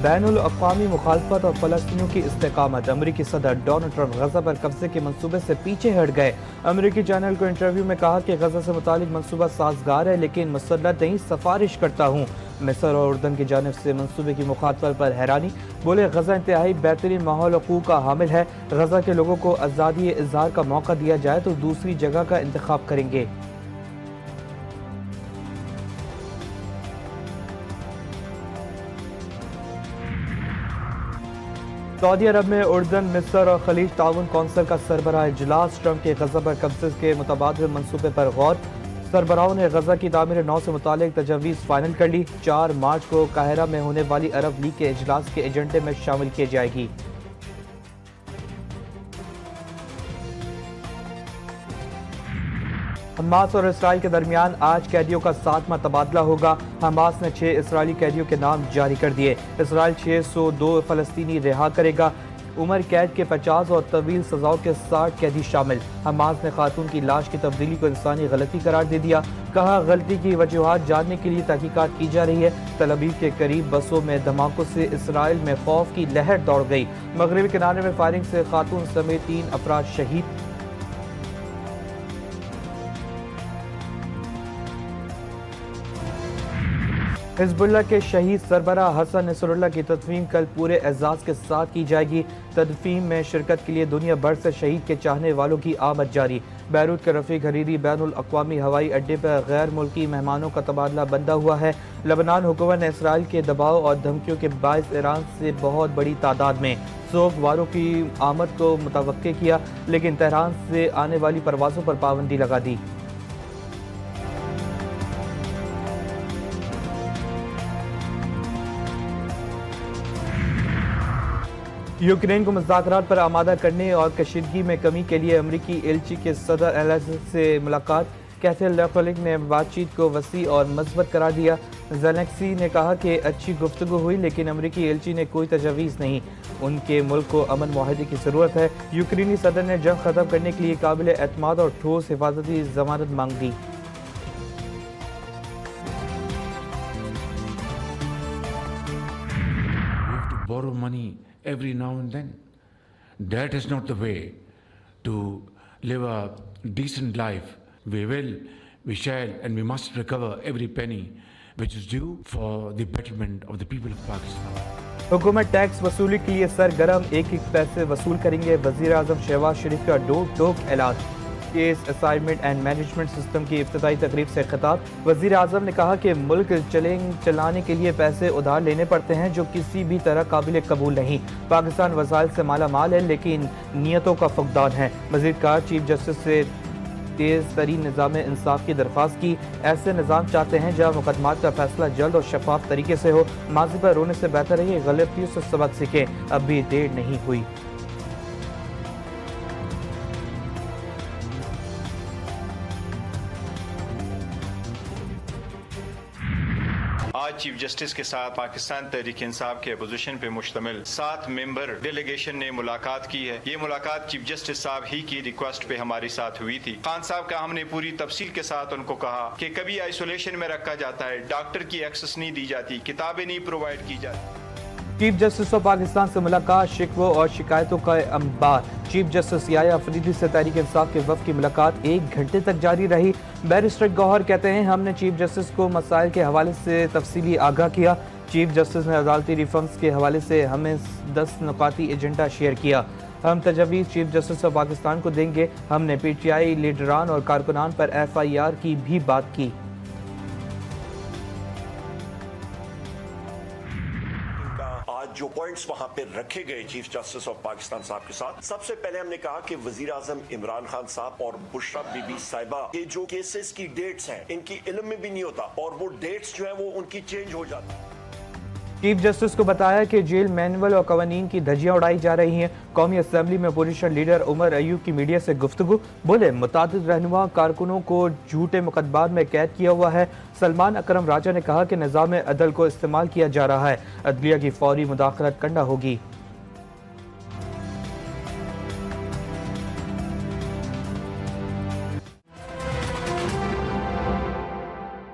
بین الاقوامی مخالفت اور فلسطینیوں کی استقامت۔ امریکی صدر ڈونلڈ ٹرمپ غزہ پر قبضے کے منصوبے سے پیچھے ہٹ گئے۔ امریکی چینل کو انٹرویو میں کہا کہ غزہ سے متعلق منصوبہ سازگار ہے لیکن مسلط نہیں، سفارش کرتا ہوں۔ مصر اور اردن کی جانب سے منصوبے کی مخالفت پر حیرانی، بولے غزہ انتہائی بہترین ماحول حقوق کا حامل ہے، غزہ کے لوگوں کو آزادی اظہار کا موقع دیا جائے تو دوسری جگہ کا انتخاب کریں گے۔ سعودی عرب میں اردن، مصر اور خلیج تعاون کونسل کا سربراہ اجلاس۔ ٹرمپ کے غزہ پر قبضے کے متبادل منصوبے پر غور۔ سربراہوں نے غزہ کی تعمیر نو سے متعلق تجاویز فائنل کر لی۔ 4 مارچ کو قاہرہ میں ہونے والی عرب لیگ کے اجلاس کے ایجنڈے میں شامل کی جائے گی۔ حماس اور اسرائیل کے درمیان آج قیدیوں کا 7واں تبادلہ ہوگا۔ حماس نے 6 اسرائیلی قیدیوں کے نام جاری کر دیے۔ اسرائیل 602 فلسطینی رہا کرے گا۔ عمر قید کے 50 اور طویل سزاؤں کے 60 قیدی شامل۔ حماس نے خاتون کی لاش کی تبدیلی کو انسانی غلطی قرار دے دیا، کہا غلطی کی وجوہات جاننے کے لیے تحقیقات کی جا رہی ہے۔ تل ابیب کے قریب بسوں میں دھماکوں سے اسرائیل میں خوف کی لہر دوڑ گئی۔ مغربی کنارے میں فائرنگ سے خاتون سمیت 3 افراد شہید۔ حزب اللہ کے شہید سربراہ حسن نصر اللہ کی تدفین کل پورے اعزاز کے ساتھ کی جائے گی۔ تدفین میں شرکت کے لیے دنیا بھر سے شہید کے چاہنے والوں کی آمد جاری۔ بیروت کے رفیق حریری بین الاقوامی ہوائی اڈے پر غیر ملکی مہمانوں کا تبادلہ بندہ ہوا ہے۔ لبنان حکومت نے اسرائیل کے دباؤ اور دھمکیوں کے باعث ایران سے بہت بڑی تعداد میں سوگواروں کی آمد کو متوقع کیا، لیکن تہران سے آنے والی پروازوں پر پابندی لگا دی۔ یوکرین کو مذاکرات پر آمادہ کرنے اور کشیدگی میں کمی کے لیے امریکی ایلچی کے صدر ایلچی سے ملاقات۔ کیتھرین لیفلنگ نے بات چیت کو وسیع اور مثبت قرار دیا۔ زیلنسکی نے کہا کہ اچھی گفتگو ہوئی لیکن امریکی ایلچی نے کوئی تجاویز نہیں، ان کے ملک کو امن معاہدے کی ضرورت ہے۔ یوکرینی صدر نے جنگ ختم کرنے کے لیے قابل اعتماد اور ٹھوس حفاظتی ضمانت مانگ دی۔ Borrow money every now and then. That is not the way to live a decent life. We will, we shall, and we must recover every penny which is due for the betterment of the people of Pakistan. حکومت tax وصولی کے لیے سرگرم، ایک پیسے وصول کریں گے۔ وزیر اعظم شہباز شریف کا ٹوک اعلان۔ Case assignment and management system کی افتتاحی تقریب سے خطاب۔ وزیر اعظم نے کہا کہ ملک چلانے کے لیے پیسے ادھار لینے پڑتے ہیں جو کسی بھی طرح قابل قبول نہیں۔ پاکستان وسائل سے مالا مال ہے لیکن نیتوں کا فقدان ہے۔ مزید کہا چیف جسٹس سے تیز ترین نظام انصاف کی درخواست کی۔ ایسے نظام چاہتے ہیں جہاں مقدمات کا فیصلہ جلد اور شفاف طریقے سے ہو۔ ماضی پر رونے سے بہتر ہے کہ غلطیوں سے سبق سیکھیں، اب بھی دیر نہیں ہوئی۔ آج چیف جسٹس کے ساتھ پاکستان تحریک انصاف کے اپوزیشن پہ مشتمل 7 ممبر ڈیلیگیشن نے ملاقات کی ہے۔ یہ ملاقات چیف جسٹس صاحب ہی کی ریکویسٹ پہ ہمارے ساتھ ہوئی تھی۔ خان صاحب کا ہم نے پوری تفصیل کے ساتھ ان کو کہا کہ کبھی آئسولیشن میں رکھا جاتا ہے، ڈاکٹر کی ایکسس نہیں دی جاتی، کتابیں نہیں پرووائڈ کی جاتی۔ چیف جسٹس آف پاکستان سے ملاقات، شکووں اور شکایتوں کا انبار۔ چیف جسٹس یحییٰ آفریدی سے تحریک انصاف کے وفد کی ملاقات 1 گھنٹے تک جاری رہی۔ بیرسٹر گوہر کہتے ہیں ہم نے چیف جسٹس کو مسائل کے حوالے سے تفصیلی آگاہ کیا۔ چیف جسٹس نے عدالتی ریفارمز کے حوالے سے ہمیں 10 نکاتی ایجنڈا شیئر کیا۔ ہم تجاویز چیف جسٹس آف پاکستان کو دیں گے۔ ہم نے پی ٹی آئی لیڈران اور کارکنان پر FIR کی بھی بات کی۔ جو پوائنٹس وہاں پہ رکھے گئے چیف جسٹس آف پاکستان صاحب کے ساتھ، سب سے پہلے ہم نے کہا کہ وزیر اعظم عمران خان صاحب اور بشرا بی بی صاحبہ کے جو کیسز کی ڈیٹس ہیں ان کی علم میں بھی نہیں ہوتا اور وہ ڈیٹس جو ہیں وہ ان کی چینج ہو جاتی ہیں۔ چیف جسٹس کو بتایا کہ جیل مینول اور قوانین کی دھجیاں اڑائی جا رہی ہیں۔ قومی اسمبلی میں اپوزیشن لیڈر عمر ایوب کی میڈیا سے گفتگو، بولے متعدد رہنما کارکنوں کو جھوٹے مقدمات میں قید کیا ہوا ہے۔ سلمان اکرم راجہ نے کہا کہ نظام عدل کو استعمال کیا جا رہا ہے، عدلیہ کی فوری مداخلت کرنا ہوگی۔